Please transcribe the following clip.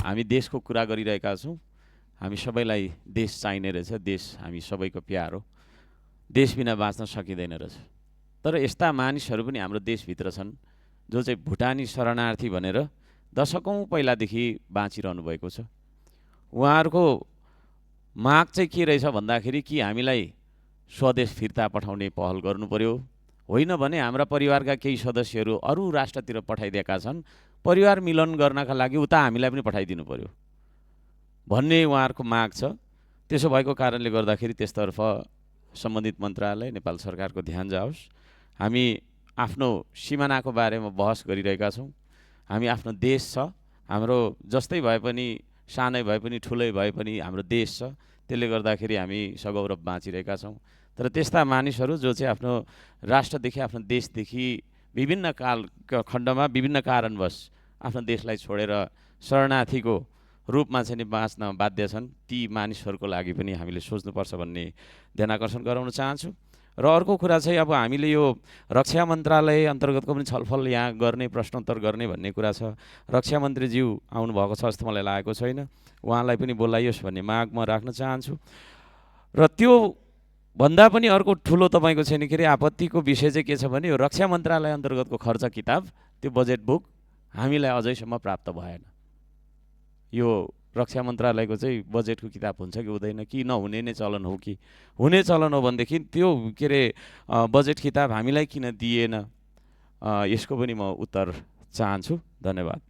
हामी देशको कुरा गरिरहेका छौँ। हामी सबैलाई देश चाहिने रहेछ, देश हामी सबैको प्यार हो, देश बिना बाँच्न सकिँदैन रहेछ। तर यस्ता मानिसहरू पनि हाम्रो देशभित्र छन् जो चाहिँ भुटानी शरणार्थी भनेर दशकौँ पहिलादेखि बाँचिरहनु भएको छ। उहाँहरूको माग चाहिँ के रहेछ भन्दाखेरि कि हामीलाई स्वदेश फिर्ता पठाउने पहल गर्नु पर्यो, होइन भने हाम्रा परिवारका केही सदस्यहरू अरू राष्ट्रतिर पठाइदिएका छन्, परिवार मिलन गर्नका लागि उता हामीलाई पनि पठाइदिनु पर्यो भन्ने उहाँहरूको माग छ। त्यसो भएको कारणले गर्दाखेरि त्यसतर्फ सम्बन्धित मन्त्रालय नेपाल सरकारको ध्यान जाओस्। हामी आफ्नो सिमानाको बारेमा बहस गरिरहेका छौँ। हामी आफ्नो देश छ, हाम्रो जस्तै भए पनि, सानै भए पनि, ठुलै भए पनि हाम्रो देश छ। त्यसले गर्दाखेरि हामी सगौरव बाँचिरहेका छौँ। तर त्यस्ता मानिसहरू जो चाहिँ आफ्नो राष्ट्रदेखि, आफ्नो देशदेखि विभिन्न खण्डमा विभिन्न कारणवश आफ्नो देशलाई छोडेर शरणार्थीको रूपमा चाहिँ बाँच्न बाध्य छन्, ती मानिसहरूको लागि पनि हामीले सोच्नुपर्छ भन्ने ध्यानाकर्षण गराउन चाहन्छु। र अर्को कुरा चाहिँ अब हामीले यो रक्षा मन्त्रालय अन्तर्गतको पनि छलफल यहाँ गर्ने, प्रश्नोत्तर गर्ने भन्ने कुरा छ। रक्षा मन्त्रीज्यू आउनुभएको छ जस्तो मलाई लागेको छैन, उहाँलाई पनि बोलाइयोस् भन्ने माग म राख्न चाहन्छु। र त्यो भन्दा पनि अर्को ठुलो तपाईँको छैन के अरे आपत्तिको विषय चाहिँ के छ भने यो रक्षा मन्त्रालय अन्तर्गतको खर्च किताब, त्यो बजेट बुक हामीलाई अझैसम्म प्राप्त भएन। यो रक्षा मन्त्रालयको चाहिँ बजेटको किताब हुन्छ कि हुँदैन, कि नहुने नै चलन हो, कि हुने चलन हो भनेदेखि त्यो के अरे बजेट किताब हामीलाई किन दिएन, यसको पनि म उत्तर चाहन्छु। धन्यवाद।